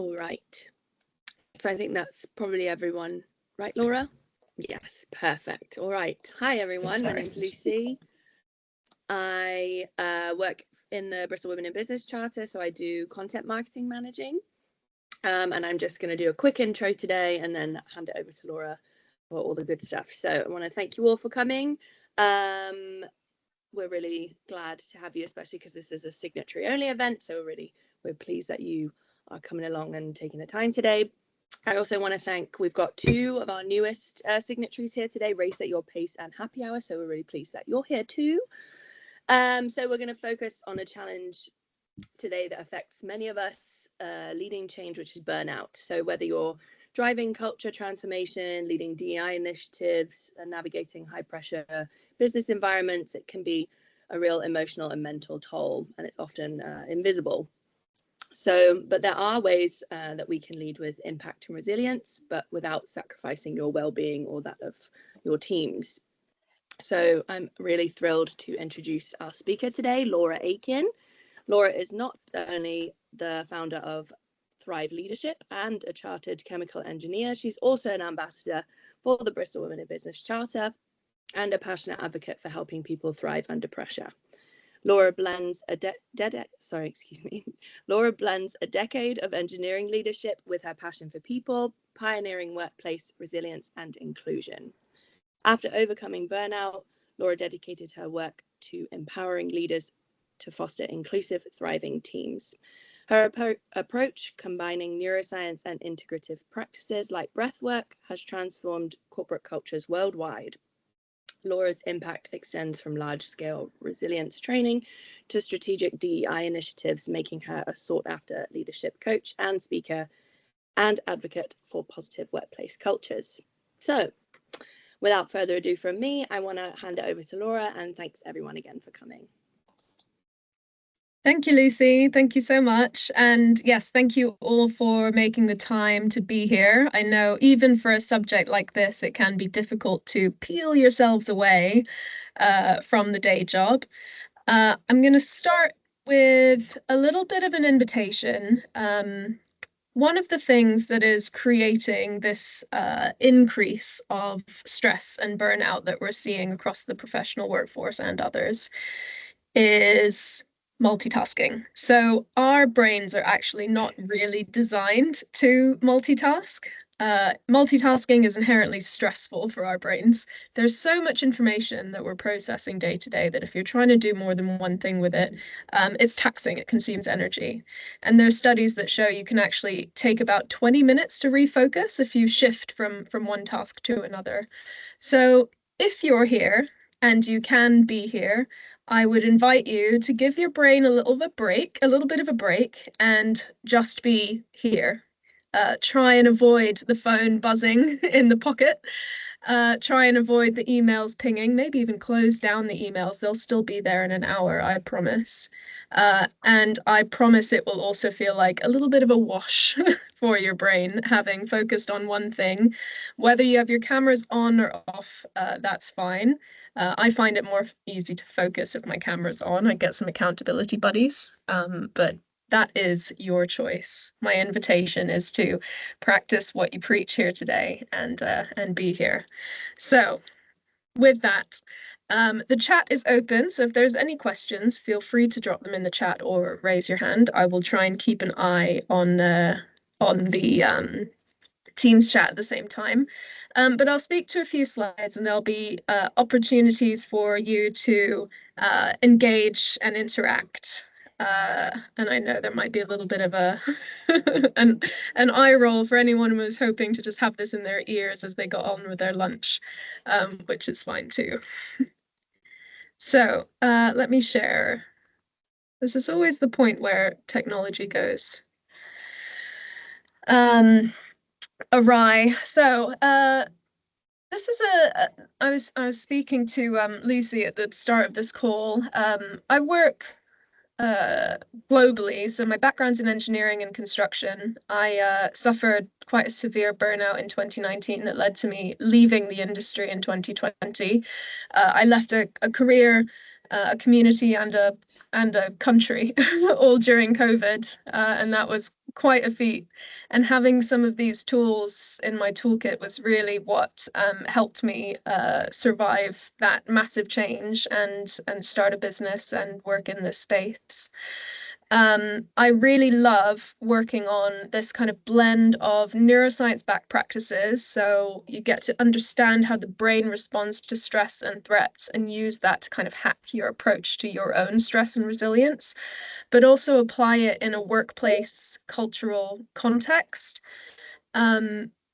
All right. So I think that's probably everyone, right, Laura? Yes, perfect. All right. Hi, everyone. My name's Lucy. I work in the Bristol Women in Business Charter, so I do content marketing managing. And I'm just going to do a quick intro today and then hand it over to Laura for all the good stuff. So I want to thank you all for coming. We're really glad to have you, especially because this is a signatory only event. So we're pleased that you are coming along and taking the time today. I also want to thank, we've got two of our newest signatories here today, Race at Your Pace and Happy Hour. So we're really pleased that you're here too. So we're going to focus on a challenge today that affects many of us, leading change, which is burnout. So whether you're driving culture transformation, leading DEI initiatives, and navigating high pressure business environments, it can be a real emotional and mental toll, and it's often invisible. So, but there are ways that we can lead with impact and resilience, but without sacrificing your well-being or that of your teams. So I'm really thrilled to introduce our speaker today, Laura Aiken. Laura is not only the founder of Thrive Leadership and a chartered chemical engineer, she's also an ambassador for the Bristol Women in Business Charter and a passionate advocate for helping people thrive under pressure. Laura blends a decade of engineering leadership with her passion for people, pioneering workplace resilience and inclusion. After overcoming burnout, Laura dedicated her work to empowering leaders to foster inclusive, thriving teams. Her approach, combining neuroscience and integrative practices like breathwork, has transformed corporate cultures worldwide. Laura's impact extends from large-scale resilience training to strategic DEI initiatives, making her a sought-after leadership coach and speaker and advocate for positive workplace cultures. So, without further ado from me, I want to hand it over to Laura, and thanks everyone again for coming. Thank you, Lucy. Thank you so much. And yes, thank you all for making the time to be here. I know even for a subject like this, it can be difficult to peel yourselves away from the day job. I'm going to start with a little bit of an invitation. One of the things that is creating this increase of stress and burnout that we're seeing across the professional workforce and others is multitasking. So our brains are actually not really designed to multitask. Multitasking is inherently stressful for our brains. There's so much information that we're processing day to day that if you're trying to do more than one thing with it, it's taxing, it consumes energy. And there's studies that show you can actually take about 20 minutes to refocus if you shift from one task to another. So if you're here and you can be here, I would invite you to give your brain a little bit of a break, and just be here. Try and avoid the phone buzzing in the pocket. Try and avoid the emails pinging, maybe even close down the emails. They'll still be there in an hour, I promise. And I promise it will also feel like a little bit of a wash for your brain, having focused on one thing. Whether you have your cameras on or off, that's fine. I find it more easy to focus if my camera's on. I get some accountability buddies, but that is your choice. My invitation is to practice what you preach here today and be here. So with that, the chat is open. So if there's any questions, feel free to drop them in the chat or raise your hand. I will try and keep an eye on the Teams chat at the same time. But I'll speak to a few slides, and there'll be opportunities for you to engage and interact. And I know there might be a little bit of a an eye roll for anyone who was hoping to just have this in their ears as they got on with their lunch, which is fine too. So let me share. This is always the point where technology goes awry. So this is I was speaking to Lucy at the start of this call. I work globally, so my background's in engineering and construction. I suffered quite a severe burnout in 2019 that led to me leaving the industry in 2020. I left a career, a community, and a country all during COVID, and that was quite a feat. And having some of these tools in my toolkit was really what helped me survive that massive change and start a business and work in this space. I really love working on this kind of blend of neuroscience-backed practices. So you get to understand how the brain responds to stress and threats and use that to kind of hack your approach to your own stress and resilience, but also apply it in a workplace cultural context.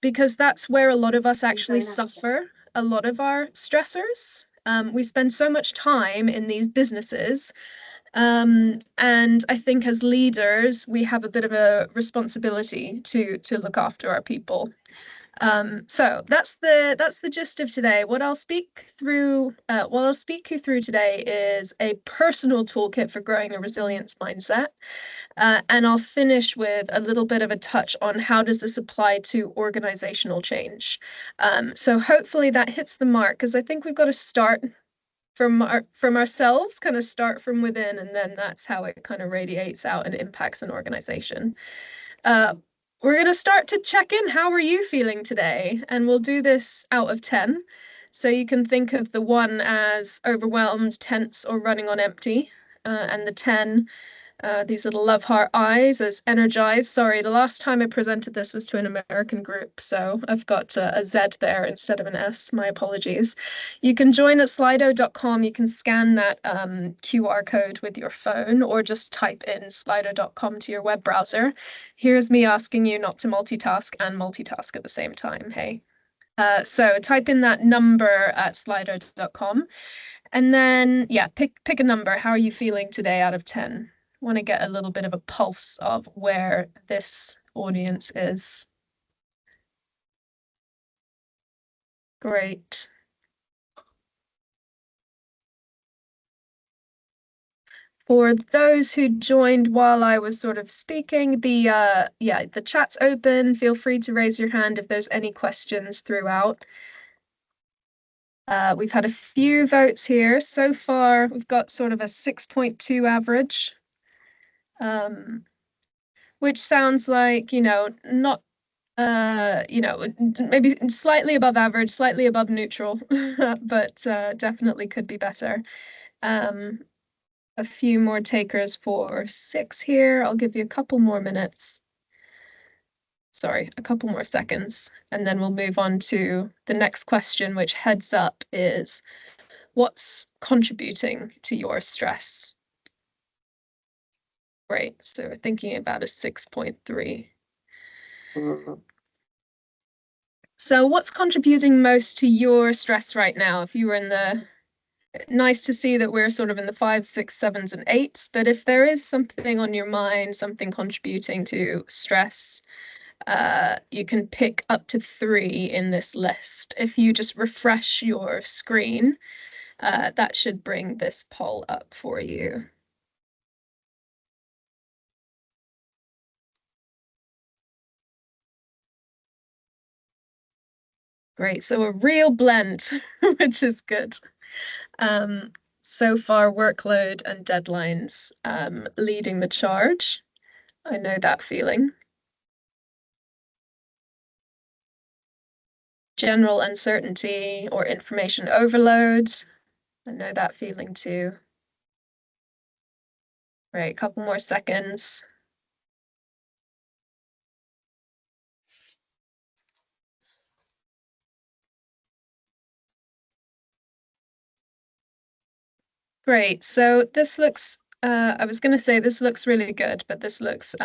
Because that's where a lot of us actually suffer a lot of our stressors. We spend so much time in these businesses, and I think as leaders, we have a bit of a responsibility to look after our people. So that's the gist of today. What I'll speak you through today is a personal toolkit for growing a resilience mindset. And I'll finish with a little bit of a touch on how does this apply to organizational change. So hopefully that hits the mark, because I think we've got to start from ourselves, kind of start from within, and then that's how it kind of radiates out and impacts an organization. We're going to start to check in. How are you feeling today? And we'll do this out of 10. So you can think of the 1 as overwhelmed, tense, or running on empty, and the 10, these little love heart eyes, as energized. Sorry, the last time I presented this was to an American group, so I've got a Z there instead of an S. My apologies. You can join at slido.com. You can scan that QR code with your phone, or just type in slido.com to your web browser. Here's me asking you not to multitask and multitask at the same time, hey? So type in that number at slido.com. And then, yeah, pick a number. How are you feeling today out of 10? Want to get a little bit of a pulse of where this audience is. Great. For those who joined while I was sort of speaking, the chat's open. Feel free to raise your hand if there's any questions throughout. We've had a few votes here. So far, we've got sort of a 6.2 average, which sounds like, not, maybe slightly above average, slightly above neutral, but definitely could be better. A few more takers for 6 here. I'll give you a couple more minutes. Sorry, a couple more seconds, and then we'll move on to the next question, which heads up is, what's contributing to your stress? Great, so we're thinking about a 6.3. So what's contributing most to your stress right now? If you were in the, nice to see that we're sort of in the 5s, 6s, 7s, and 8s, but if there is something on your mind, something contributing to stress, you can pick up to 3 in this list. If you just refresh your screen, that should bring this poll up for you. Great, so a real blend, which is good. So far, workload and deadlines leading the charge. I know that feeling. General uncertainty or information overload. I know that feeling too. Right, a couple more seconds. Great. So this looks, I was going to say this looks really good, but this looks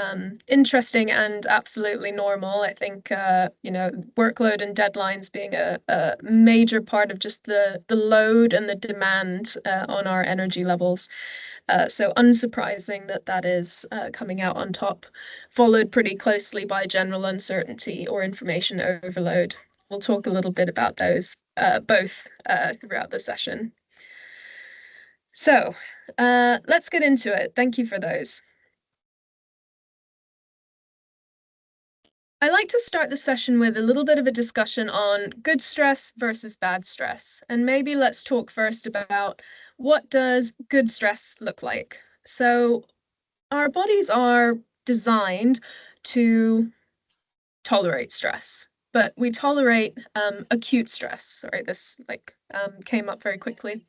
interesting and absolutely normal. I think, workload and deadlines being a major part of just the load and the demand on our energy levels. So unsurprising that is coming out on top, followed pretty closely by general uncertainty or information overload. We'll talk a little bit about those both throughout the session. So let's get into it. Thank you for those. I like to start the session with a little bit of a discussion on good stress versus bad stress. And maybe let's talk first about, what does good stress look like? So our bodies are designed to tolerate stress, but we tolerate acute stress. Sorry, this came up very quickly.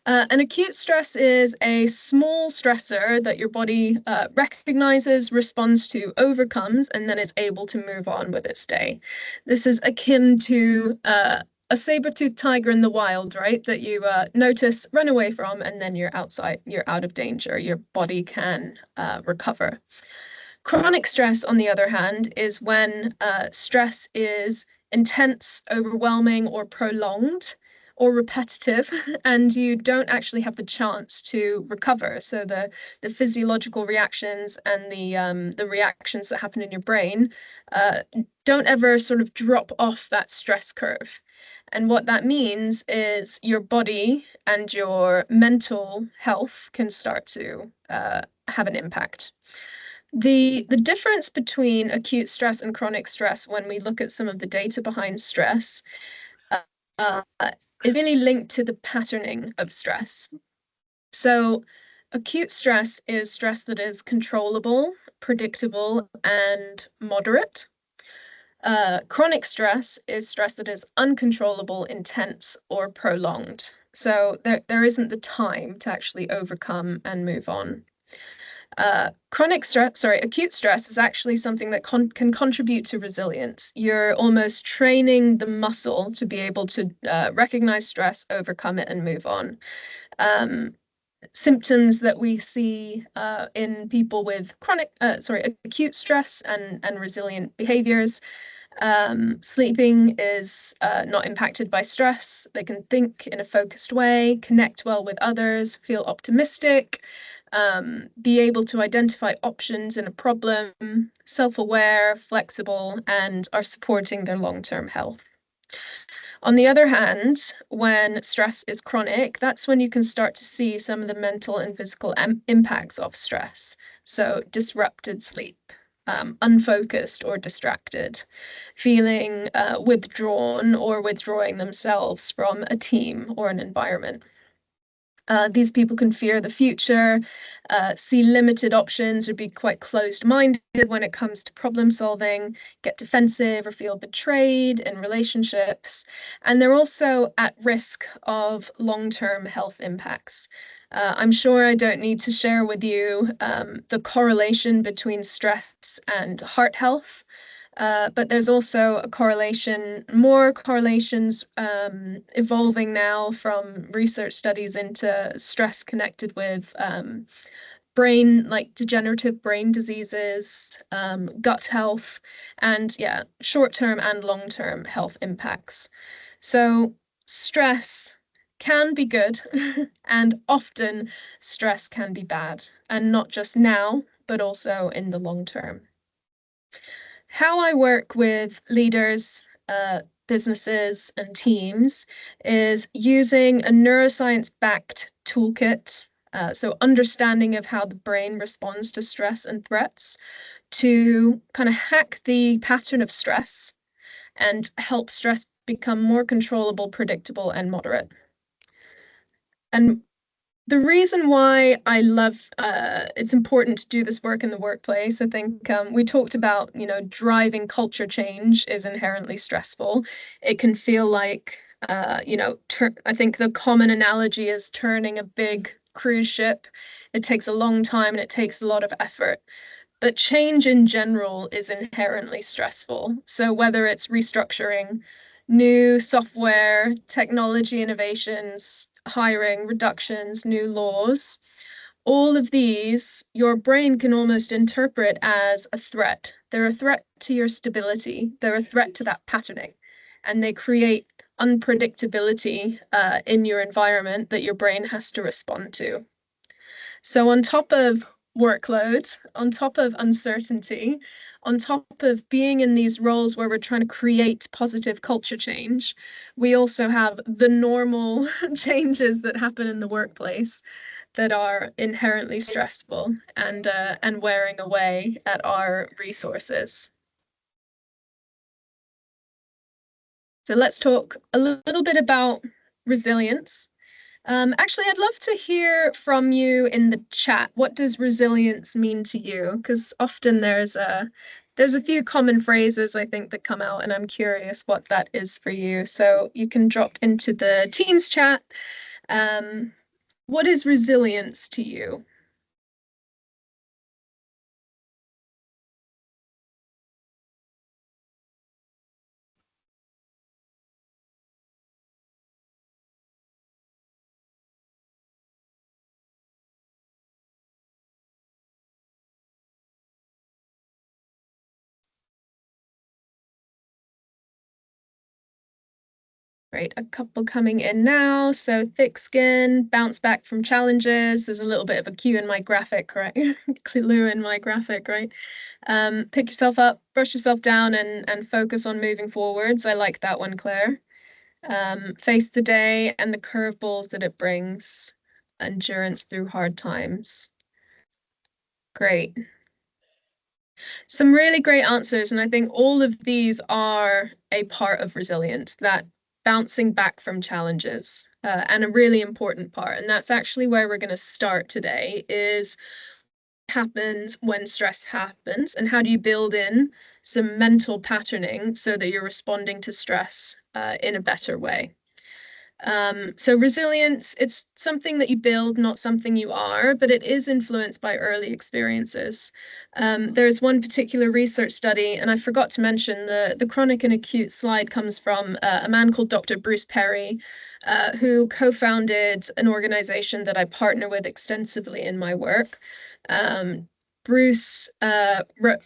An acute stress is a small stressor that your body recognizes, responds to, overcomes, and then is able to move on with its day. This is akin to a saber-toothed tiger in the wild, right? That you notice, run away from, and then you're outside, you're out of danger. Your body can recover. Chronic stress, on the other hand, is when stress is intense, overwhelming, or prolonged, or repetitive, and you don't actually have the chance to recover. So the physiological reactions and the reactions that happen in your brain don't ever sort of drop off that stress curve. And what that means is your body and your mental health can start to have an impact. The difference between acute stress and chronic stress, when we look at some of the data behind stress, uh, is really linked to the patterning of stress. So acute stress is stress that is controllable, predictable, and moderate. Chronic stress is stress that is uncontrollable, intense, or prolonged. So there isn't the time to actually overcome and move on. Acute stress is actually something that can contribute to resilience. You're almost training the muscle to be able to recognize stress, overcome it, and move on. Symptoms that we see in people with acute stress and resilient behaviors. Sleeping is not impacted by stress. They can think in a focused way, connect well with others, feel optimistic, be able to identify options in a problem, self-aware, flexible, and are supporting their long-term health. On the other hand, when stress is chronic, that's when you can start to see some of the mental and physical impacts of stress. So disrupted sleep, unfocused or distracted, feeling withdrawn or withdrawing themselves from a team or an environment. These people can fear the future, see limited options, or be quite closed-minded when it comes to problem solving, get defensive or feel betrayed in relationships. And they're also at risk of long-term health impacts. I'm sure I don't need to share with you the correlation between stress and heart health. But there's also a correlation, more correlations evolving now from research studies into stress connected with brain, like degenerative brain diseases, gut health, and yeah, short-term and long-term health impacts. So stress can be good, and often stress can be bad, and not just now, but also in the long term. How I work with leaders, businesses, and teams is using a neuroscience-backed toolkit, so understanding of how the brain responds to stress and threats, to kind of hack the pattern of stress and help stress become more controllable, predictable, and moderate. And the reason why I love it's important to do this work in the workplace, I think we talked about, driving culture change is inherently stressful. It can feel like, I think the common analogy is turning a big cruise ship. It takes a long time and it takes a lot of effort. But change in general is inherently stressful. So whether it's restructuring, new software, technology innovations, hiring, reductions, new laws, all of these, your brain can almost interpret as a threat. They're a threat to your stability. They're a threat to that patterning. And they create unpredictability in your environment that your brain has to respond to. So on top of workload, on top of uncertainty, on top of being in these roles where we're trying to create positive culture change, we also have the normal changes that happen in the workplace that are inherently stressful and wearing away at our resources. So let's talk a little bit about resilience. Actually, I'd love to hear from you in the chat. What does resilience mean to you? Because often there's a few common phrases I think that come out, and I'm curious what that is for you. So you can drop into the Teams chat. Um, what is resilience to you? Right, a couple coming in now. So thick skin, bounce back from challenges. There's a little bit of a cue in my graphic, right? Clue in my graphic, right? Pick yourself up, brush yourself down, and focus on moving forwards. I like that one, Claire. Face the day and the curveballs that it brings. Endurance through hard times. Great. Some really great answers, and I think all of these are a part of resilience, that bouncing back from challenges, and a really important part. And that's actually where we're going to start today, is what happens when stress happens, and how do you build in some mental patterning so that you're responding to stress in a better way. So resilience, it's something that you build, not something you are, but it is influenced by early experiences. There's one particular research study, and I forgot to mention the chronic and acute slide comes from a man called Dr. Bruce Perry, who co-founded an organization that I partner with extensively in my work. Bruce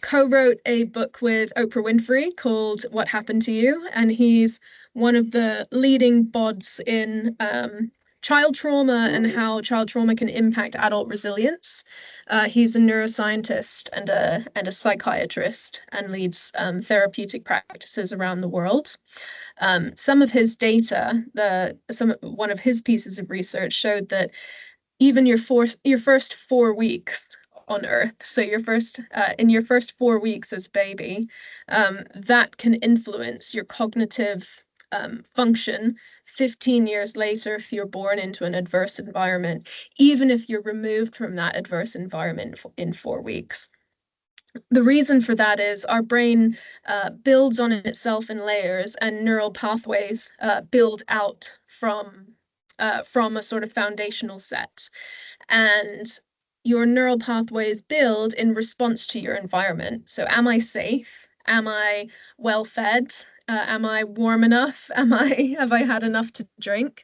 co-wrote a book with Oprah Winfrey called What Happened to You, and he's one of the leading bods in child trauma and how child trauma can impact adult resilience. He's a neuroscientist and a psychiatrist, and leads therapeutic practices around the world. Some of his data, one of his pieces of research showed that even your first 4 weeks on Earth, so in your first 4 weeks as baby, that can influence your cognitive function 15 years later if you're born into an adverse environment, even if you're removed from that adverse environment in 4 weeks. The reason for that is our brain builds on itself in layers, and neural pathways build out from a sort of foundational set. And your neural pathways build in response to your environment. So am I safe? Am I well fed? Am I warm enough? Have I had enough to drink?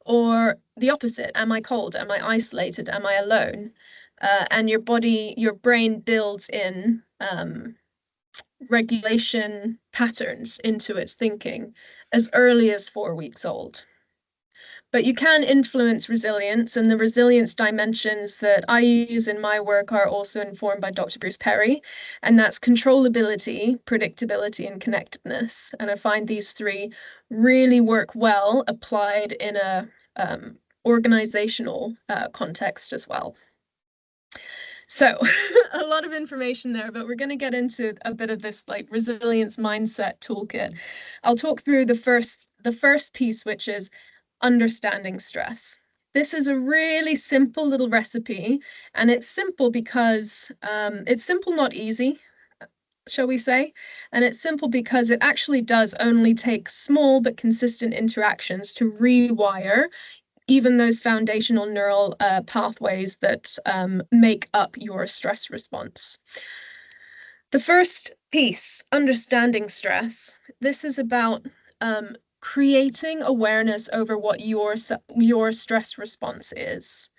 Or the opposite, am I cold? Am I isolated? Am I alone? And your brain builds in regulation patterns into its thinking as early as 4 weeks old. But you can influence resilience, and the resilience dimensions that I use in my work are also informed by Dr. Bruce Perry, and that's controllability, predictability, and connectedness. And I find these three really work well applied in a organizational context as well. So a lot of information there, but we're going to get into a bit of this like resilience mindset toolkit. I'll talk through the first piece, which is understanding stress. This is a really simple little recipe, and it's simple because it's simple, not easy, shall we say? And it's simple because it actually does only take small but consistent interactions to rewire even those foundational neural pathways that make up your stress response. The first piece, understanding stress, this is about creating awareness over what your stress response is.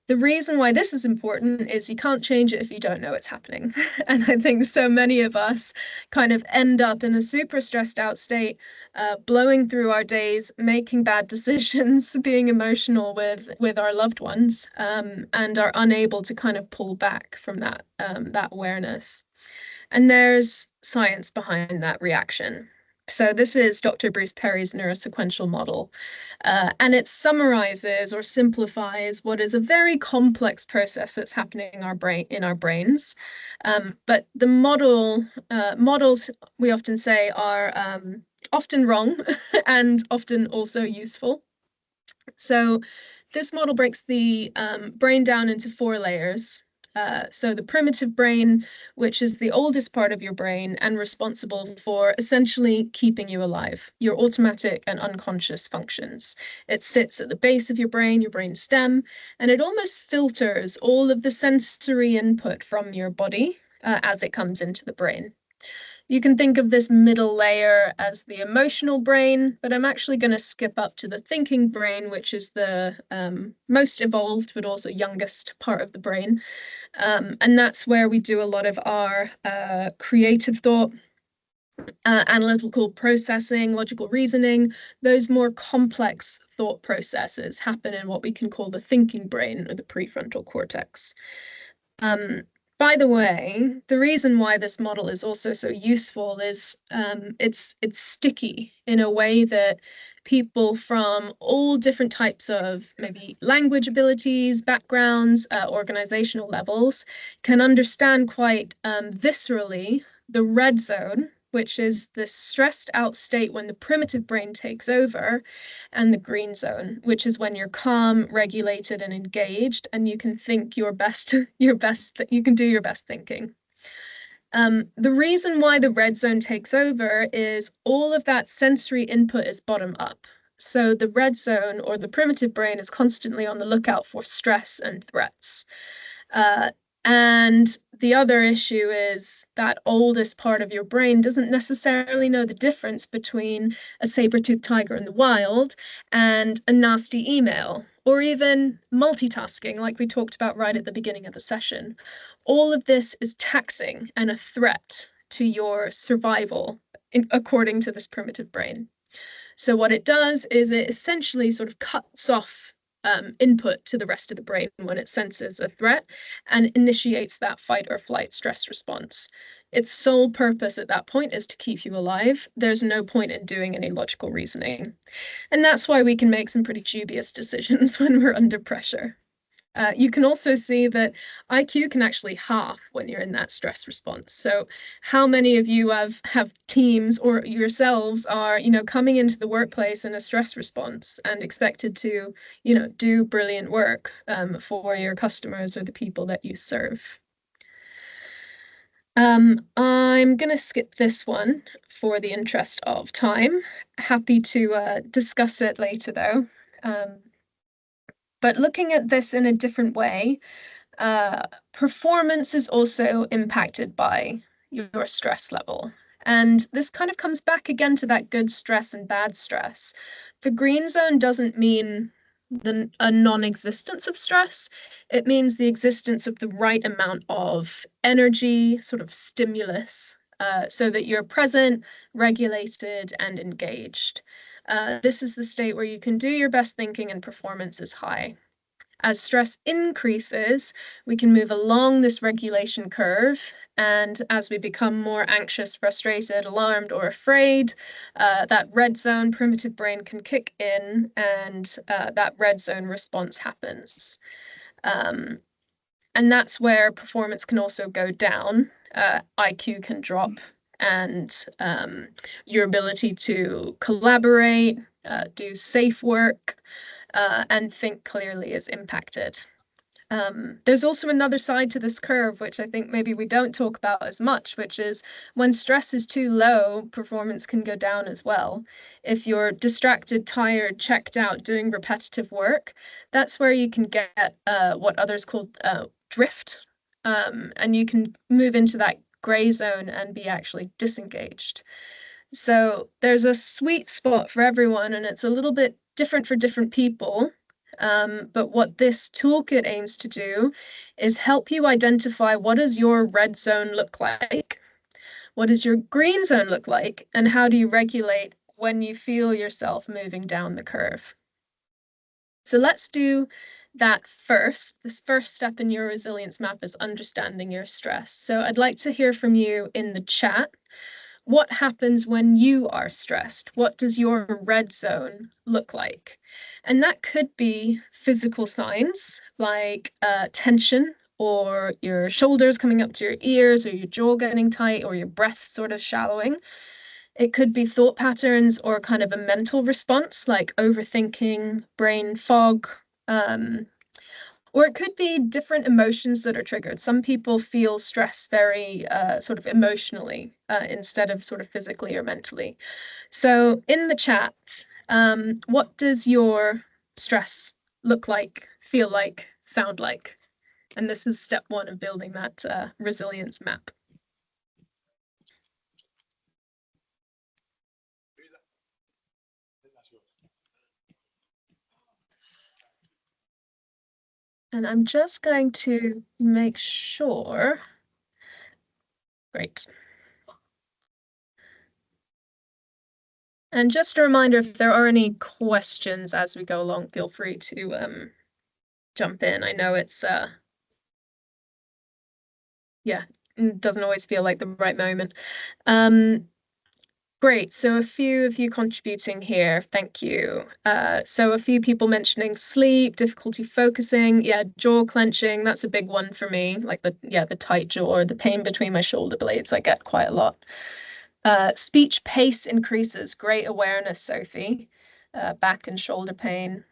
The reason why this is important is you can't change it if you don't know it's happening. And I think so many of us kind of end up in a super stressed out state, blowing through our days, making bad decisions, being emotional with our loved ones, and are unable to kind of pull back from that awareness. And there's science behind that reaction. So this is Dr. Bruce Perry's neurosequential model, and it summarizes or simplifies what is a very complex process that's happening in our brains. But the models, we often say, are often wrong and often also useful. So this model breaks the brain down into 4 layers. So the primitive brain, which is the oldest part of your brain and responsible for essentially keeping you alive, your automatic and unconscious functions. It sits at the base of your brain stem, and it almost filters all of the sensory input from your body as it comes into the brain. You can think of this middle layer as the emotional brain, but I'm actually going to skip up to the thinking brain, which is the most evolved, but also youngest part of the brain. And that's where we do a lot of our creative thought, analytical processing, logical reasoning. Those more complex thought processes happen in what we can call the thinking brain or the prefrontal cortex. By the way, the reason why this model is also so useful is it's sticky in a way that people from all different types of maybe language abilities, backgrounds, organizational levels can understand quite viscerally the red zone, which is this stressed out state when the primitive brain takes over, and the green zone, which is when you're calm, regulated, and engaged, and you can think you can do your best thinking. The reason why the red zone takes over is all of that sensory input is bottom up. So the red zone or the primitive brain is constantly on the lookout for stress and threats. And the other issue is that oldest part of your brain doesn't necessarily know the difference between a saber-toothed tiger in the wild and a nasty email, or even multitasking, like we talked about right at the beginning of the session. All of this is taxing and a threat to your survival, according to this primitive brain. So what it does is it essentially sort of cuts off input to the rest of the brain when it senses a threat and initiates that fight or flight stress response. Its sole purpose at that point is to keep you alive. There's no point in doing any logical reasoning. And that's why we can make some pretty dubious decisions when we're under pressure. You can also see that IQ can actually halve when you're in that stress response. So how many of you have teams or yourselves are, coming into the workplace in a stress response and expected to, do brilliant work for your customers or the people that you serve? I'm going to skip this one for the interest of time. Happy to discuss it later, though. But looking at this in a different way, performance is also impacted by your stress level. And this kind of comes back again to that good stress and bad stress. The green zone doesn't mean a non-existence of stress. It means the existence of the right amount of energy, sort of stimulus, so that you're present, regulated, and engaged. This is the state where you can do your best thinking and performance is high. As stress increases, we can move along this regulation curve. And as we become more anxious, frustrated, alarmed, or afraid, that red zone primitive brain can kick in and that red zone response happens. And that's where performance can also go down. IQ can drop, and your ability to collaborate, do safe work, and think clearly is impacted. There's also another side to this curve, which I think maybe we don't talk about as much, which is when stress is too low, performance can go down as well. If you're distracted, tired, checked out, doing repetitive work, that's where you can get what others call drift, and you can move into that gray zone and be actually disengaged. So there's a sweet spot for everyone, and it's a little bit different for different people. But what this toolkit aims to do is help you identify what does your red zone look like? What does your green zone look like? And how do you regulate when you feel yourself moving down the curve? So let's do that first. This first step in your resilience map is understanding your stress. So I'd like to hear from you in the chat. What happens when you are stressed? What does your red zone look like? And that could be physical signs like tension, or your shoulders coming up to your ears, or your jaw getting tight, or your breath sort of shallowing. It could be thought patterns or kind of a mental response like overthinking, brain fog, Or it could be different emotions that are triggered. Some people feel stress very sort of emotionally instead of sort of physically or mentally. So in the chat, what does your stress look like, feel like, sound like? And this is step one of building that resilience map. And I'm just going to make sure. Great. And just a reminder, if there are any questions as we go along, feel free to jump in. I know it's yeah, it doesn't always feel like the right moment. Great. So a few of you contributing here. Thank you. So a few people mentioning sleep, difficulty focusing. Yeah, jaw clenching. That's a big one for me. Like the tight jaw or the pain between my shoulder blades. I get quite a lot. Speech pace increases. Great awareness, Sophie. Back and shoulder pain.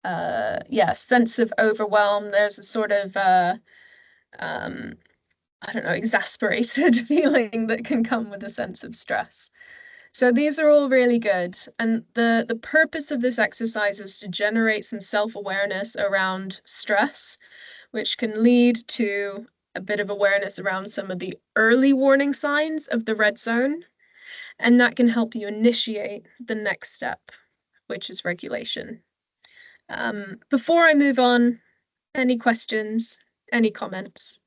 Yeah, sense of overwhelm. There's a sort of I don't know, exasperated feeling that can come with a sense of stress. So these are all really good. And the purpose of this exercise is to generate some self-awareness around stress, which can lead to a bit of awareness around some of the early warning signs of the red zone. And that can help you initiate the next step, which is regulation. Before I move on, any questions, any comments?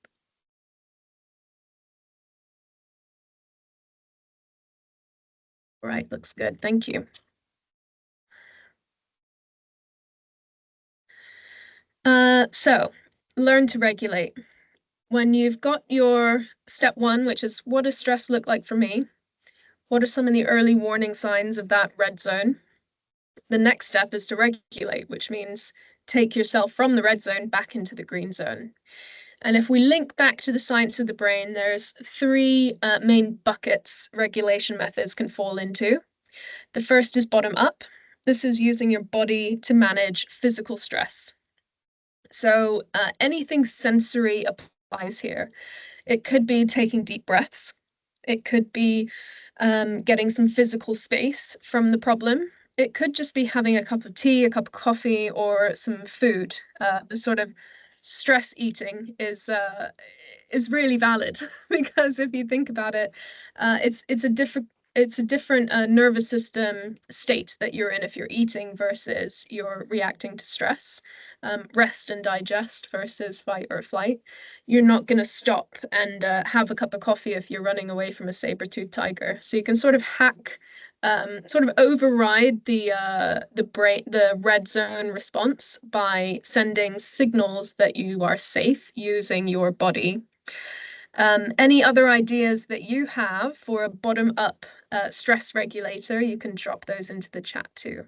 Right, looks good. Thank you. So learn to regulate. When you've got your step one, which is what does stress look like for me? What are some of the early warning signs of that red zone? The next step is to regulate, which means take yourself from the red zone back into the green zone. And if we link back to the science of the brain, there's three main buckets regulation methods can fall into. The first is bottom up. This is using your body to manage physical stress. So anything sensory applies here. It could be taking deep breaths. It could be getting some physical space from the problem. It could just be having a cup of tea, a cup of coffee, or some food. The sort of stress eating is really valid because if you think about it, it's a different nervous system state that you're in if you're eating versus you're reacting to stress. Rest and digest versus fight or flight. You're not going to stop and have a cup of coffee if you're running away from a saber-toothed tiger. So you can sort of hack, sort of override the red zone response by sending signals that you are safe using your body. Any other ideas that you have for a bottom-up stress regulator, you can drop those into the chat too.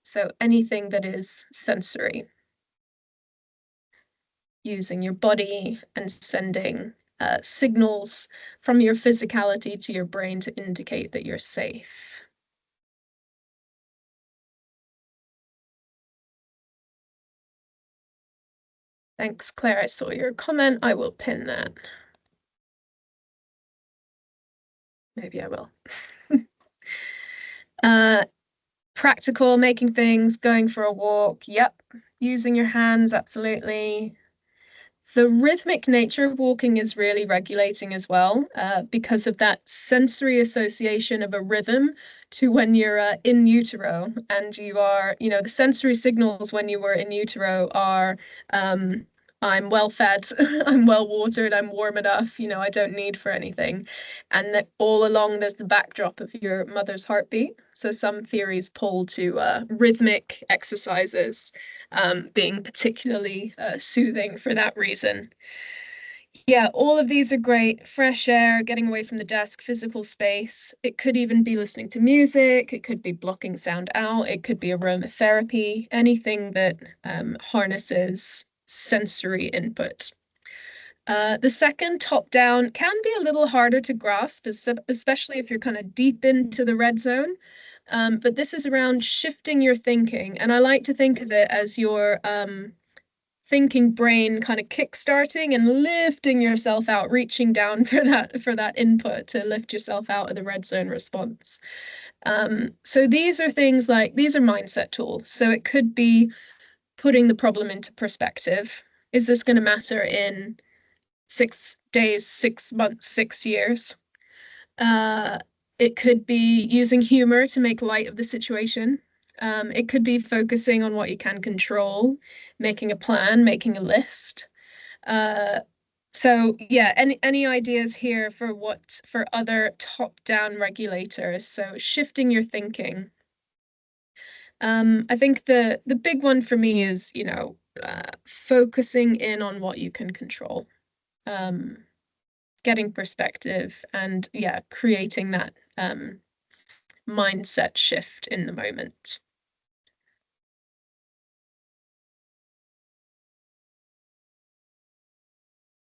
So anything that is sensory, using your body and sending signals from your physicality to your brain to indicate that you're safe. Thanks, Claire. I saw your comment. I will pin that. Maybe I will. Practical, making things, going for a walk. Yep. Using your hands, absolutely. The rhythmic nature of walking is really regulating as well, because of that sensory association of a rhythm to when you're in utero, and you are, the sensory signals when you were in utero are, I'm well fed, I'm well watered, I'm warm enough, I don't need for anything. And that all along there's the backdrop of your mother's heartbeat. So some theories pull to rhythmic exercises being particularly soothing for that reason. Yeah, all of these are great. Fresh air, getting away from the desk, physical space. It could even be listening to music. It could be blocking sound out. It could be aromatherapy, anything that harnesses sensory input. The second, top down, can be a little harder to grasp, especially if you're kind of deep into the red zone. But this is around shifting your thinking. And I like to think of it as your thinking brain kind of kickstarting and lifting yourself out, reaching down for that input to lift yourself out of the red zone response. So these are things like, these are mindset tools. So it could be putting the problem into perspective. Is this going to matter in 6 days, 6 months, 6 years? It could be using humor to make light of the situation. It could be focusing on what you can control, making a plan, making a list. So yeah, any ideas here for other top-down regulators? So shifting your thinking. I think the big one for me is, focusing in on what you can control. Getting perspective and creating that mindset shift in the moment.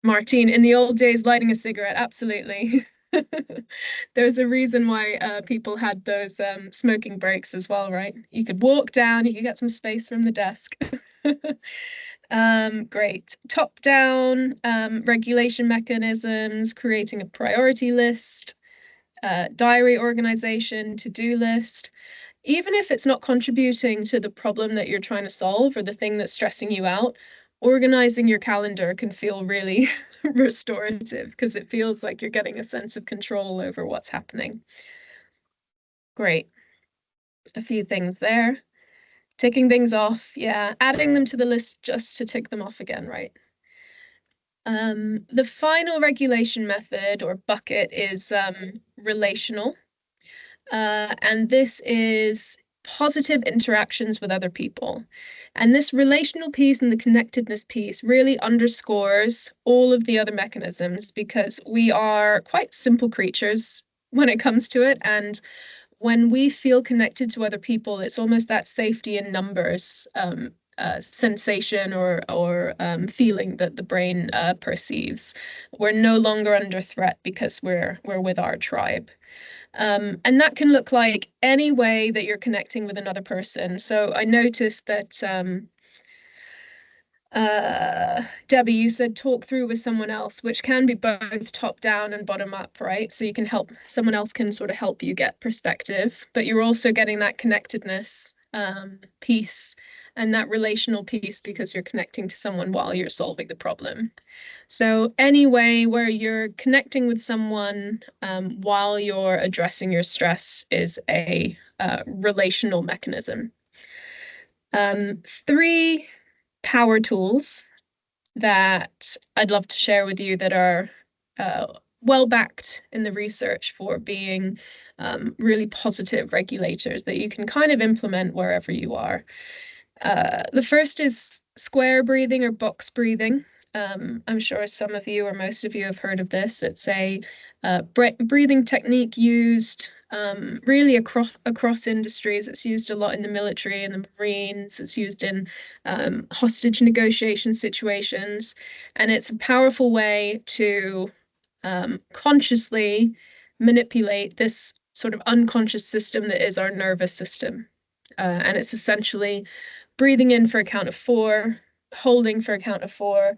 Martine, in the old days, lighting a cigarette, absolutely. There's a reason why people had those smoking breaks as well, right? You could walk down, you could get some space from the desk. Great. Top-down regulation mechanisms, creating a priority list, diary organization, to-do list. Even if it's not contributing to the problem that you're trying to solve or the thing that's stressing you out, organizing your calendar can feel really restorative because it feels like you're getting a sense of control over what's happening. Great. A few things there. Ticking things off, adding them to the list just to tick them off again, right? The final regulation method or bucket is relational. And this is positive interactions with other people. And this relational piece and the connectedness piece really underscores all of the other mechanisms because we are quite simple creatures when it comes to it. And when we feel connected to other people, it's almost that safety in numbers sensation or feeling that the brain perceives. We're no longer under threat because we're with our tribe. And that can look like any way that you're connecting with another person. So I noticed that Debbie, you said talk through with someone else, which can be both top down and bottom up, right? So you can someone else can sort of help you get perspective, but you're also getting that connectedness piece and that relational piece because you're connecting to someone while you're solving the problem. So any way where you're connecting with someone while you're addressing your stress is a relational mechanism. 3 power tools that I'd love to share with you that are well backed in the research for being really positive regulators that you can kind of implement wherever you are. The first is square breathing or box breathing. I'm sure some of you or most of you have heard of this. It's a breathing technique used really across industries. It's used a lot in the military and the Marines. It's used in hostage negotiation situations. And it's a powerful way to consciously manipulate this sort of unconscious system that is our nervous system. And it's essentially breathing in for a count of 4, holding for a count of 4,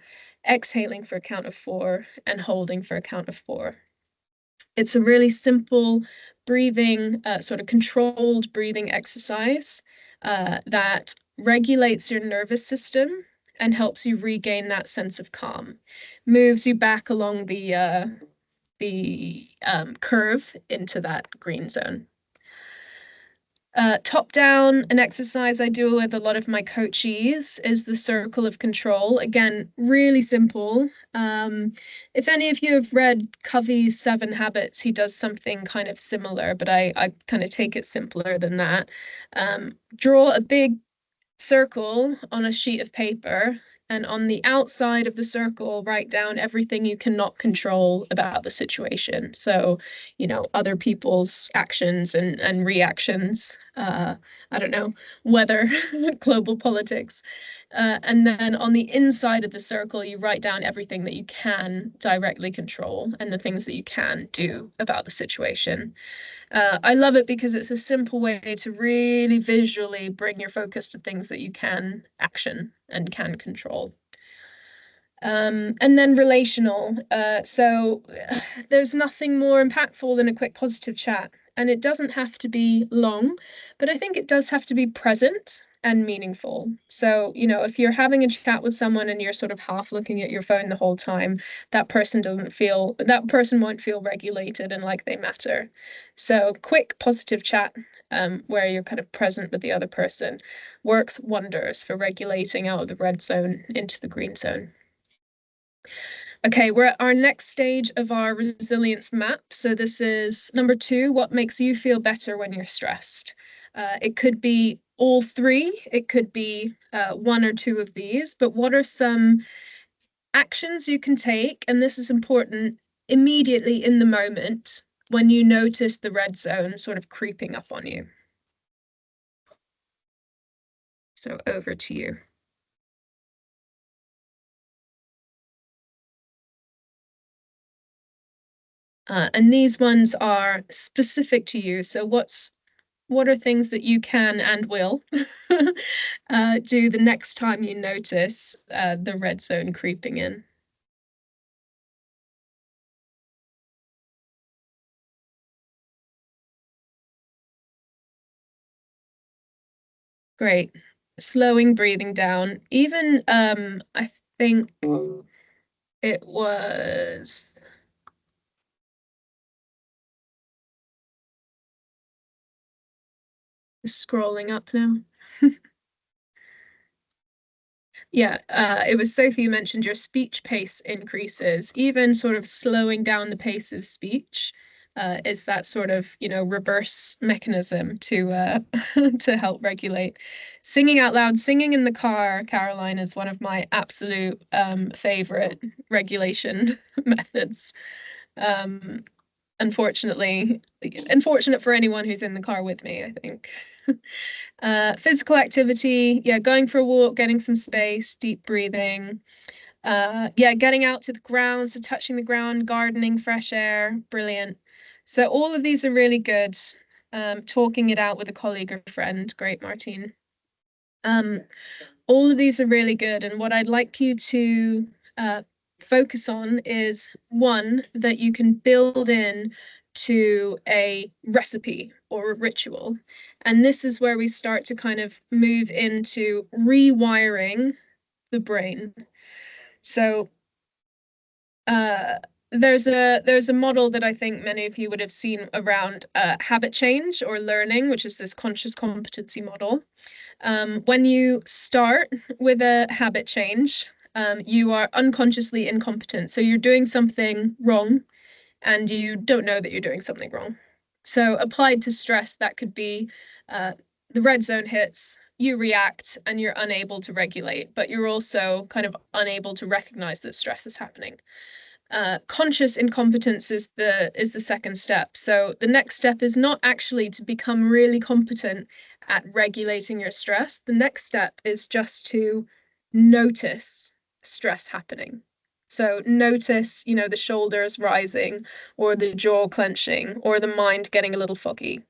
exhaling for a count of 4, and holding for a count of 4. It's a really simple breathing, sort of controlled breathing exercise that regulates your nervous system and helps you regain that sense of calm, moves you back along the curve into that green zone. Top down, an exercise I do with a lot of my coachees is the circle of control. Again, really simple. If any of you have read Covey's 7 Habits, he does something kind of similar, but I kind of take it simpler than that. Draw a big circle on a sheet of paper, and on the outside of the circle, write down everything you cannot control about the situation. So, other people's actions and reactions. I don't know, weather, global politics. And then on the inside of the circle, you write down everything that you can directly control and the things that you can do about the situation. I love it because it's a simple way to really visually bring your focus to things that you can action and can control. And then relational. So there's nothing more impactful than a quick positive chat. And it doesn't have to be long, but I think it does have to be present and meaningful. So, you know, if you're having a chat with someone and you're sort of half looking at your phone the whole time, that person won't feel regulated and like they matter. So quick positive chat, where you're kind of present with the other person, works wonders for regulating out of the red zone into the green zone. Okay, we're at our next stage of our resilience map. So this is number 2, what makes you feel better when you're stressed? It could be all 3, it could be 1 or 2 of these, but what are some actions you can take, and this is important, immediately in the moment when you notice the red zone sort of creeping up on you? So over to you. And these ones are specific to you. So what are things that you can and will do the next time you notice the red zone creeping in? Great. Slowing breathing down. Even I think it was scrolling up now. Yeah, it was Sophie who mentioned your speech pace increases. Even sort of slowing down the pace of speech is that sort of, you know, reverse mechanism to to help regulate. Singing out loud, singing in the car, Caroline, is one of my absolute favorite regulation methods. Um, unfortunate for anyone who's in the car with me, I think. Physical activity, yeah, going for a walk, getting some space, deep breathing. Yeah, getting out to the ground, so touching the ground, gardening, fresh air, brilliant. So all of these are really good. Talking it out with a colleague or friend, great, Martine. Um, all of these are really good, and what I'd like you to focus on is one that you can build in to a recipe or a ritual. And this is where we start to kind of move into rewiring the brain. So there's a model that I think many of you would have seen around habit change or learning, which is this conscious competency model. When you start with a habit change, you are unconsciously incompetent. So you're doing something wrong and you don't know that you're doing something wrong. So applied to stress, that could be the red zone hits, you react and you're unable to regulate, but you're also kind of unable to recognize that stress is happening. Conscious incompetence is the second step. So the next step is not actually to become really competent at regulating your stress. The next step is just to notice stress happening. So notice, you know, the shoulders rising or the jaw clenching or the mind getting a little foggy.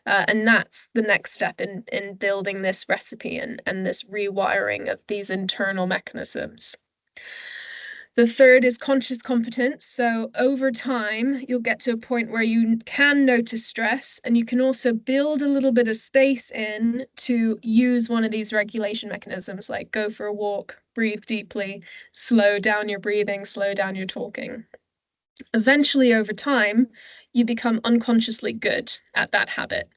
And that's the next step in building this recipe and this rewiring of these internal mechanisms. The third is conscious competence. So over time, you'll get to a point where you can notice stress and you can also build a little bit of space in to use one of these regulation mechanisms, like go for a walk, breathe deeply, slow down your breathing, slow down your talking. Eventually, over time, you become unconsciously good at that habit,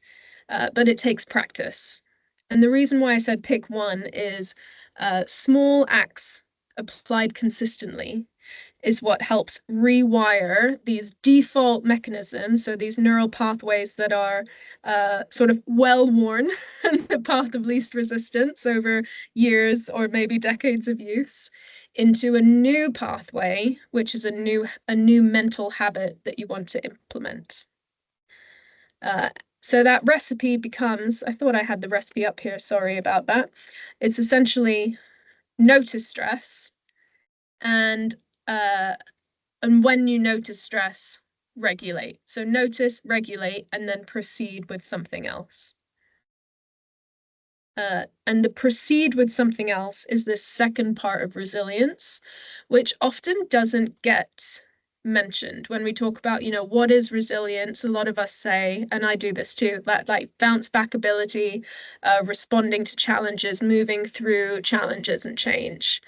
but it takes practice. And the reason why I said pick one is small acts applied consistently is what helps rewire these default mechanisms, so these neural pathways that are sort of well-worn and the path of least resistance over years or maybe decades of use, into a new pathway, which is a new mental habit that you want to implement. So that recipe becomes, I thought I had the recipe up here, sorry about that. It's essentially notice stress and uh, and when you notice stress, regulate. So notice, regulate, and then proceed with something else. And the proceed with something else is this second part of resilience, which often doesn't get mentioned when we talk about, what is resilience? A lot of us say, and I do this too, that like bounce back ability, responding to challenges, moving through challenges and change.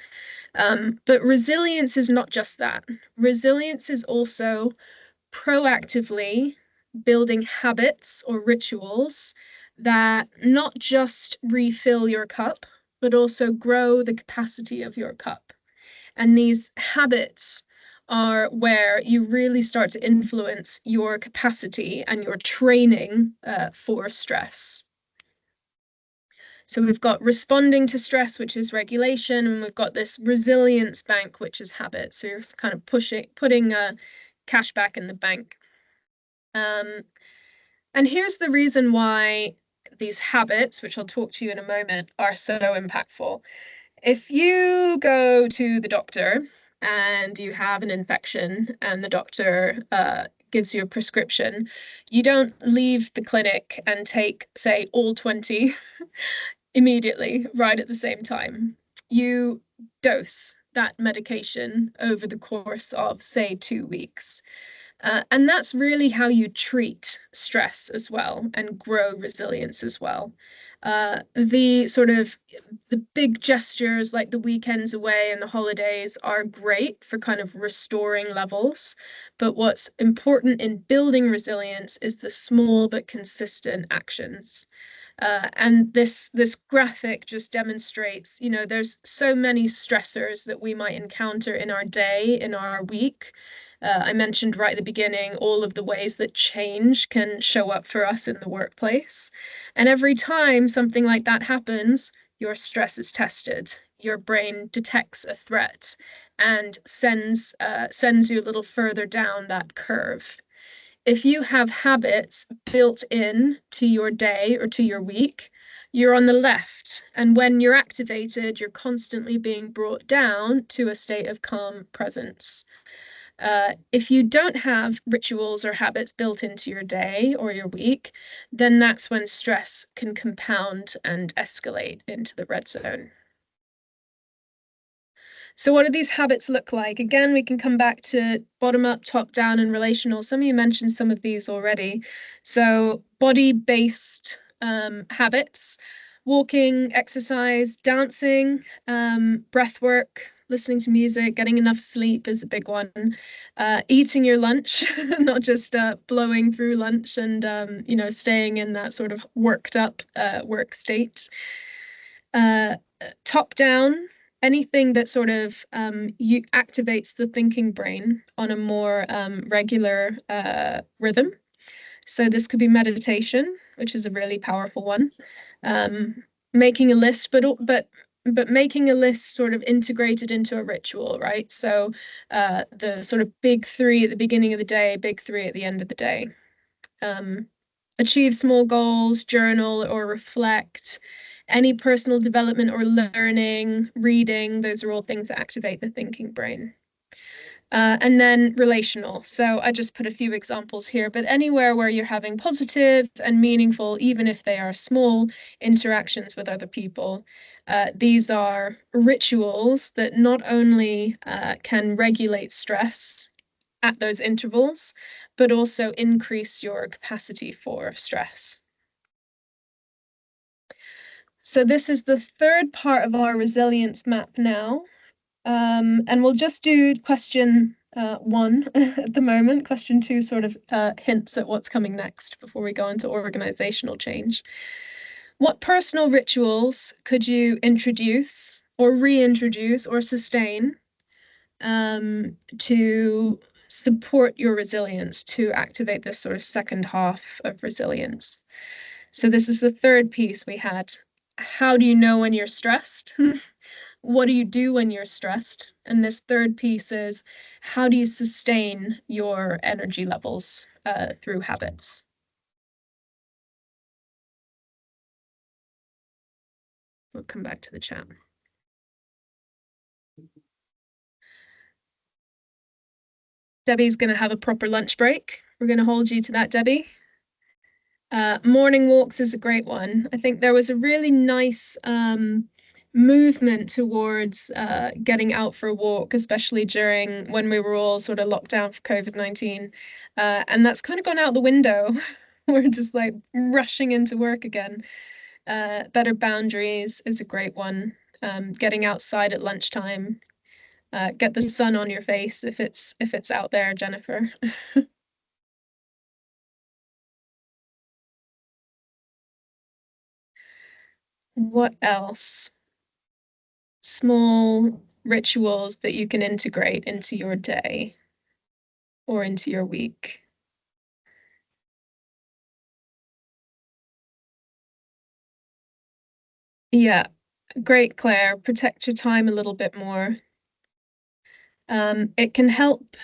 But resilience is not just that. Resilience is also proactively building habits or rituals that not just refill your cup, but also grow the capacity of your cup. And these habits are where you really start to influence your capacity and your training for stress. So we've got responding to stress, which is regulation, and we've got this resilience bank, which is habit. So you're kind of putting cash back in the bank. And here's the reason why these habits, which I'll talk to you in a moment, are so impactful. If you go to the doctor and you have an infection and the doctor gives you a prescription, you don't leave the clinic and take, say, all 20 immediately, right at the same time. You dose that medication over the course of, say, 2 weeks. And that's really how you treat stress as well and grow resilience as well. The sort of the big gestures like the weekends away and the holidays are great for kind of restoring levels. But what's important in building resilience is the small but consistent actions. And this graphic just demonstrates, there's so many stressors that we might encounter in our day, in our week. I mentioned right at the beginning all of the ways that change can show up for us in the workplace. And every time something like that happens, your stress is tested. Your brain detects a threat and sends you a little further down that curve. If you have habits built in to your day or to your week, you're on the left. And when you're activated, you're constantly being brought down to a state of calm presence. If you don't have rituals or habits built into your day or your week, then that's when stress can compound and escalate into the red zone. So what do these habits look like? Again, we can come back to bottom up, top down, and relational. Some of you mentioned some of these already. So body-based habits, walking, exercise, dancing, breath work, listening to music, getting enough sleep is a big one. Eating your lunch, not just blowing through lunch and staying in that sort of worked up work state. Top down, anything that sort of you activates the thinking brain on a more regular rhythm. So this could be meditation, which is a really powerful one. Making a list, but making a list sort of integrated into a ritual, right? So the sort of big three at the beginning of the day, big three at the end of the day. Achieve small goals, journal or reflect, any personal development or learning, reading, those are all things that activate the thinking brain. And then relational. So I just put a few examples here, but anywhere where you're having positive and meaningful, even if they are small, interactions with other people. These are rituals that not only can regulate stress at those intervals, but also increase your capacity for stress. So this is the third part of our resilience map now. And we'll just do question 1 at the moment. Question 2 sort of hints at what's coming next before we go into organizational change. What personal rituals could you introduce or reintroduce or sustain to support your resilience, to activate this sort of second half of resilience? So this is the third piece we had. How do you know when you're stressed? What do you do when you're stressed? And this third piece is, how do you sustain your energy levels through habits? We'll come back to the chat. Debbie's going to have a proper lunch break. We're going to hold you to that, Debbie. Morning walks is a great one. I think there was a really nice movement towards getting out for a walk, especially during when we were all sort of locked down for COVID-19. And that's kind of gone out the window. We're just like rushing into work again. Better boundaries is a great one. Getting outside at lunchtime. Get the sun on your face if it's out there, Jennifer. What else? Small rituals that you can integrate into your day or into your week. Yeah, great, Claire. Protect your time a little bit more. It can help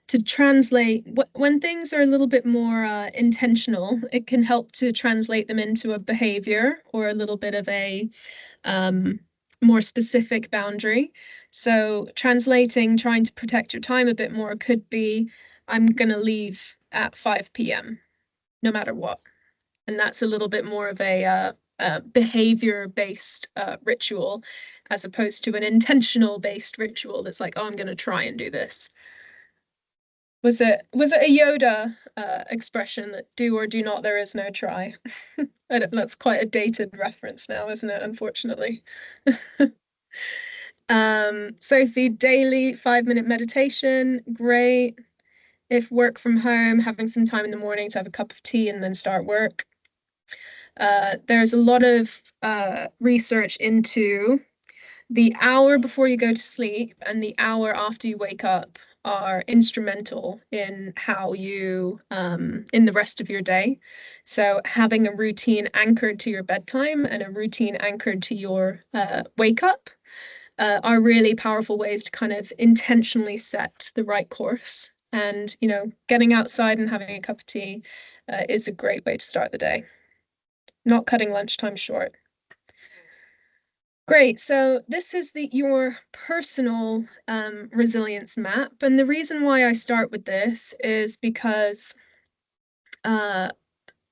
to translate when things are a little bit more intentional. It can help to translate them into a behavior or a little bit of a more specific boundary. So translating, trying to protect your time a bit more could be, I'm going to leave at 5 p.m. no matter what. And that's a little bit more of a behavior-based ritual as opposed to an intentional-based ritual that's like, oh, I'm going to try and do this. Was it a Yoda expression that do or do not, there is no try? That's quite a dated reference now, isn't it? Unfortunately. Sophie, daily 5-minute meditation, great. If work from home, having some time in the morning to have a cup of tea and then start work. There's a lot of research into the hour before you go to sleep and the hour after you wake up are instrumental in how you in the rest of your day. So having a routine anchored to your bedtime and a routine anchored to your wake up are really powerful ways to kind of intentionally set the right course. And, you know, getting outside and having a cup of tea is a great way to start the day. Not cutting lunchtime short. Great. So this is your personal resilience map. And the reason why I start with this is because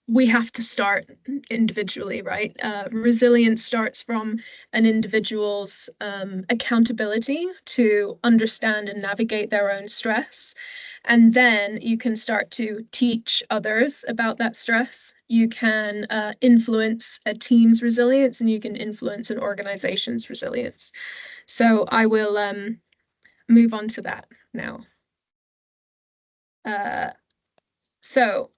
we have to start individually, right? Resilience starts from an individual's accountability to understand and navigate their own stress. And then you can start to teach others about that stress. You can influence a team's resilience and you can influence an organization's resilience. So I will move on to that now. So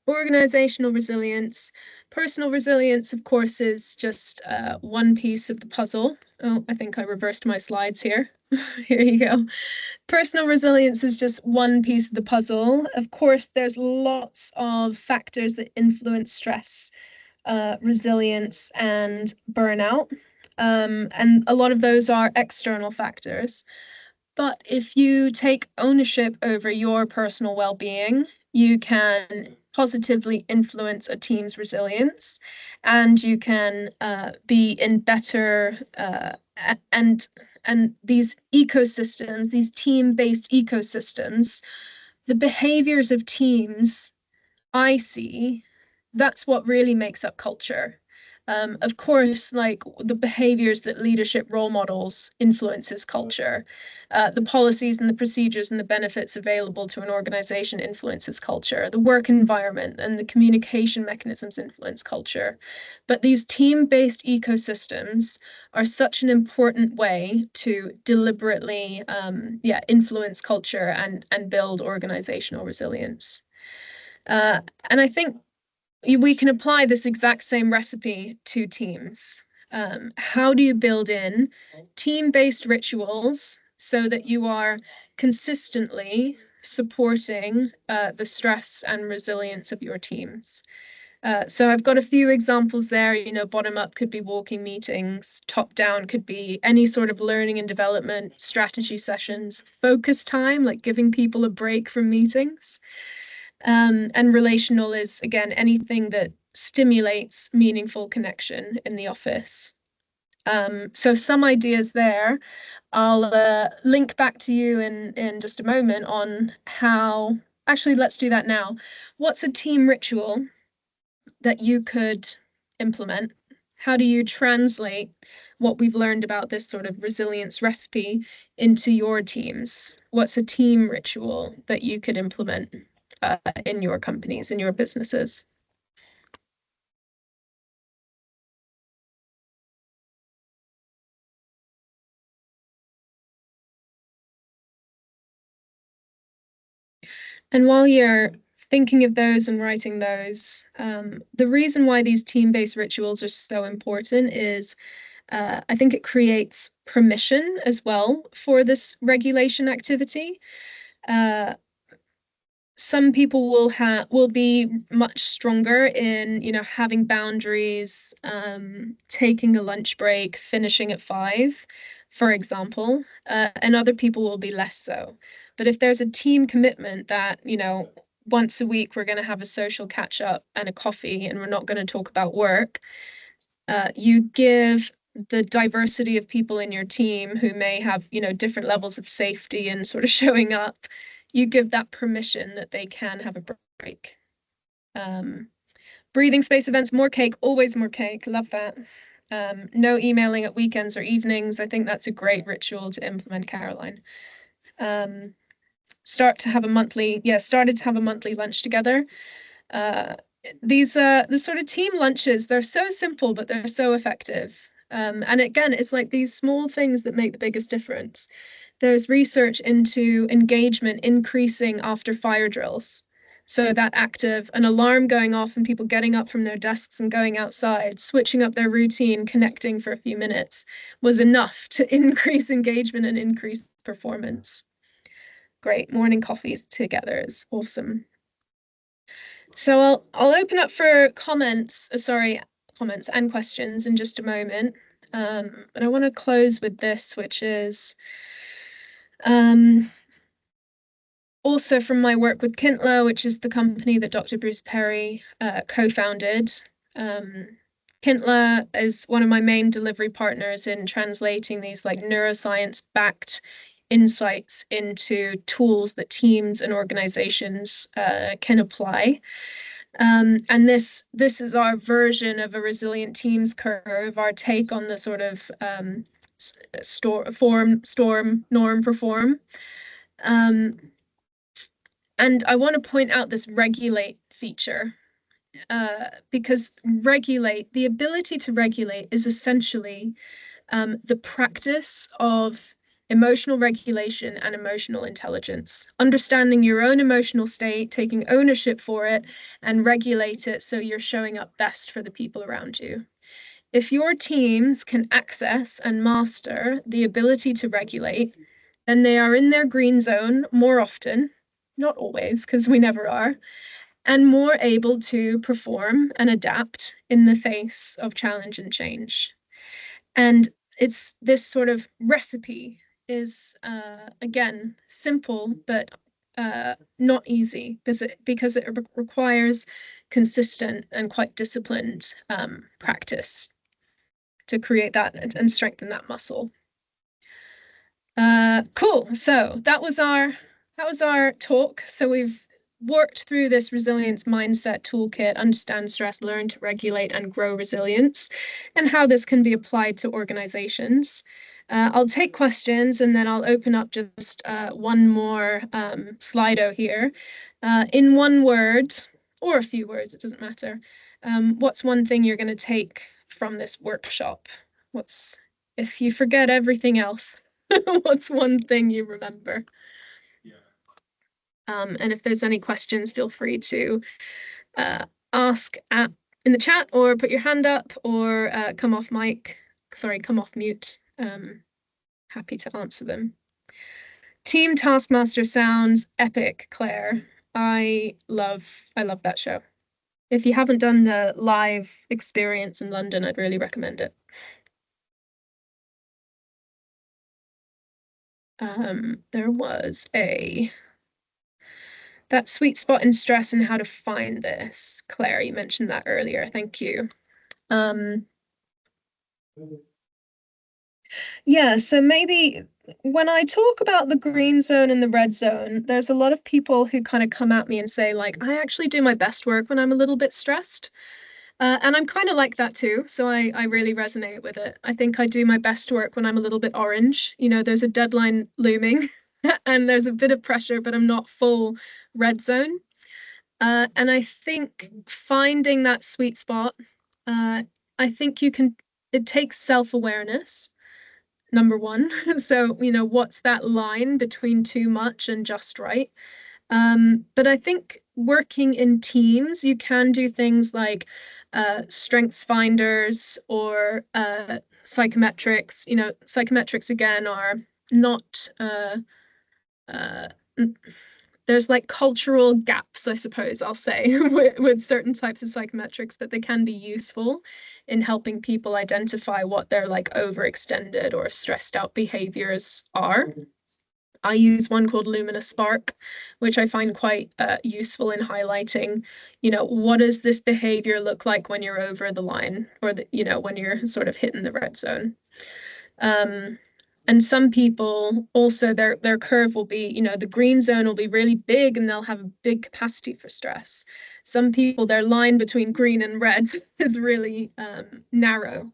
organizational resilience. Personal resilience, of course, is just one piece of the puzzle. Oh, I think I reversed my slides here. Here you go. Personal resilience is just one piece of the puzzle. Of course, there's lots of factors that influence stress, resilience, and burnout. And a lot of those are external factors. But if you take ownership over your personal well-being, you can positively influence a team's resilience, and you can be in better and these ecosystems, these team-based ecosystems, the behaviors of teams I see, that's what really makes up culture. Of course, like the behaviors that leadership role models influences culture. The policies and the procedures and the benefits available to an organization influences culture. The work environment and the communication mechanisms influence culture. But these team-based ecosystems are such an important way to deliberately influence culture and build organizational resilience. And I think we can apply this exact same recipe to teams. How do you build in team-based rituals so that you are consistently supporting the stress and resilience of your teams? So I've got a few examples there. You know, bottom up could be walking meetings, top down could be any sort of learning and development, strategy sessions, focus time, like giving people a break from meetings. And relational is, again, anything that stimulates meaningful connection in the office. So some ideas there. I'll link back to you in just a moment on how, actually, let's do that now. What's a team ritual that you could implement? How do you translate what we've learned about this sort of resilience recipe into your teams? What's a team ritual that you could implement in your companies, in your businesses? And while you're thinking of those and writing those, the reason why these team-based rituals are so important is I think it creates permission as well for this regulation activity. Some people will be much stronger in, you know, having boundaries, taking a lunch break, finishing at 5, for example, and other people will be less so. But if there's a team commitment that, you know, once a week we're going to have a social catch up and a coffee and we're not going to talk about work, you give the diversity of people in your team who may have, you know, different levels of safety and sort of showing up, you give that permission that they can have a break. Breathing space events, more cake, always more cake. Love that. No emailing at weekends or evenings. I think that's a great ritual to implement, Caroline. Started to have a monthly lunch together. These the sort of team lunches, they're so simple, but they're so effective. And again, it's like these small things that make the biggest difference. There's research into engagement increasing after fire drills. So that act of an alarm going off and people getting up from their desks and going outside, switching up their routine, connecting for a few minutes was enough to increase engagement and increase performance. Great. Morning coffees together is awesome. So I'll open up for comments and questions in just a moment. But I want to close with this, which is also from my work with Kintler, which is the company that Dr. Bruce Perry co-founded. Kintler is one of my main delivery partners in translating these like neuroscience-backed insights into tools that teams and organizations can apply. And this is our version of a resilient teams curve, our take on the sort of storm, norm, perform. And I want to point out this regulate feature because the ability to regulate is essentially the practice of emotional regulation and emotional intelligence, understanding your own emotional state, taking ownership for it, and regulate it so you're showing up best for the people around you. If your teams can access and master the ability to regulate, then they are in their green zone more often, not always, because we never are, and more able to perform and adapt in the face of challenge and change. And it's this sort of recipe is again simple but not easy because it requires consistent and quite disciplined practice to create that and strengthen that muscle. Cool. So that was our talk. So we've worked through this resilience mindset toolkit, understand stress, learn to regulate and grow resilience, and how this can be applied to organizations. I'll take questions and then I'll open up just one more Slido here. In one word, or a few words, it doesn't matter. What's one thing you're going to take from this workshop? If you forget everything else, what's one thing you remember? And if there's any questions, feel free to ask in the chat or put your hand up or come off mute. Happy to answer them. Team Taskmaster sounds epic, Claire. I love that show. If you haven't done the live experience in London, I'd really recommend it. There was a That sweet spot in stress and how to find this. Claire, you mentioned that earlier. Thank you. Yeah, so maybe when I talk about the green zone and the red zone, there's a lot of people who kind of come at me and say, like, I actually do my best work when I'm a little bit stressed. And I'm kind of like that too. So I really resonate with it. I think I do my best work when I'm a little bit orange. You know, there's a deadline looming and there's a bit of pressure, but I'm not full red zone. And I think finding that sweet spot, I think it takes self-awareness, number one. So, you know, what's that line between too much and just right? But I think working in teams, you can do things like strengths finders or psychometrics. You know, psychometrics again are not uh, there's like cultural gaps, I suppose I'll say, with certain types of psychometrics, but they can be useful in helping people identify what their like overextended or stressed out behaviors are. I use one called Luminous Spark, which I find quite useful in highlighting, you know, what does this behavior look like when you're over the line or you know, when you're sort of hitting the red zone. Um, and some people also their curve will be, you know, the green zone will be really big and they'll have a big capacity for stress. Some people, their line between green and red is really narrow.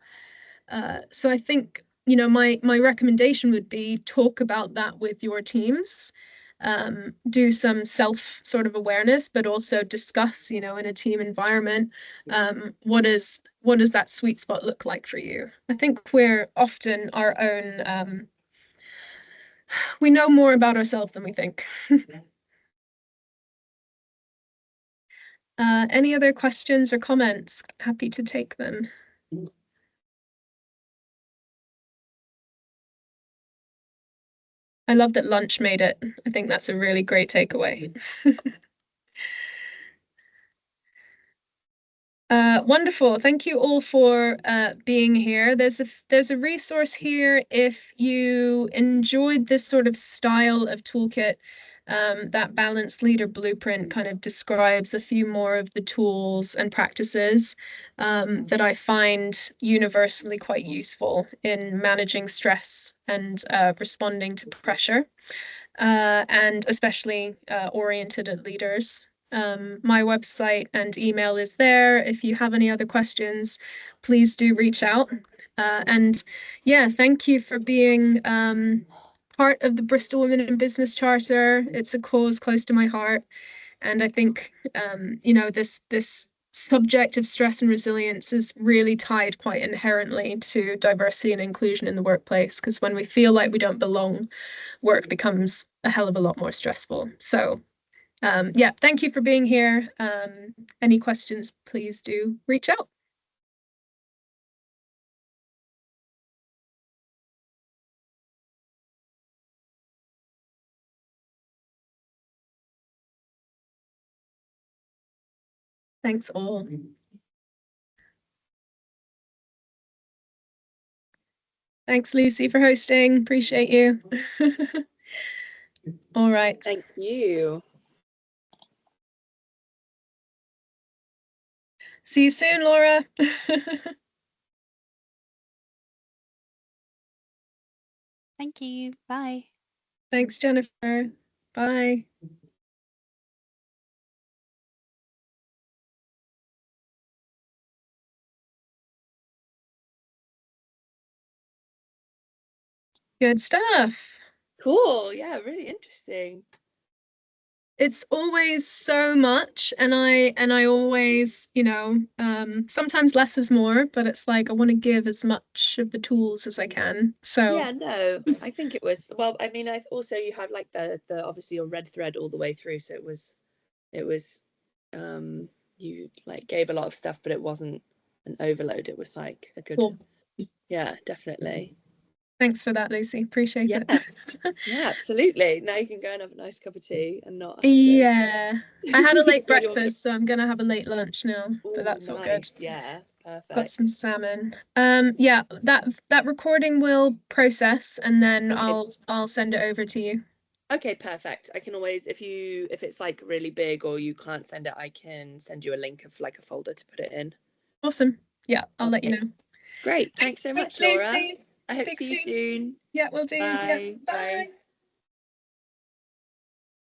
So I think, you know, my recommendation would be talk about that with your teams, do some self sort of awareness, but also discuss, you know, in a team environment, what does that sweet spot look like for you? I think we're often our own, we know more about ourselves than we think. Any other questions or comments? Happy to take them. I love that lunch made it. I think that's a really great takeaway. Wonderful. Thank you all for being here. There's a resource here if you enjoyed this sort of style of toolkit. That Balanced Leader Blueprint kind of describes a few more of the tools and practices that I find universally quite useful in managing stress and responding to pressure, and especially oriented at leaders. My website and email is there. If you have any other questions, please do reach out. And yeah, thank you for being part of the Bristol Women in Business Charter. It's a cause close to my heart. And I think, you know, this subject of stress and resilience is really tied quite inherently to diversity and inclusion in the workplace, because when we feel like we don't belong, work becomes a hell of a lot more stressful. So yeah, thank you for being here. Any questions, please do reach out. Thanks all. Thanks, Lucy, for hosting. Appreciate you. All right. Thank you. See you soon, Laura. Thank you. Bye. Thanks, Jennifer. Bye. Good stuff. Cool. Yeah, really interesting. It's always so much, and I always, you know, sometimes less is more, but it's like I want to give as much of the tools as I can. So yeah, no, I think it was, well, I mean, I also you had like the obviously your red thread all the way through, so it was you like gave a lot of stuff, but it wasn't an overload. It was like a good cool. Yeah, definitely. Thanks for that, Lucy. Appreciate Yeah. it. Yeah, absolutely. Now you can go and have a nice cup of tea and not have to Yeah. I had a late do your breakfast, so I'm gonna have a late lunch now, but Ooh, that's all good. nice. Yeah, Got perfect. some salmon. Yeah, that recording will process and then Okay. I'll send it over to you. Okay, perfect. I can always, if it's like really big or you can't send it, I can send you a link of like a folder to put it in. Awesome. Yeah, I'll let you Okay. know. Great. Thanks so much, Thanks, Laura. Lucy. I hope to Speak see you soon. soon. Yeah, we'll do. Yeah, Bye. bye. Bye.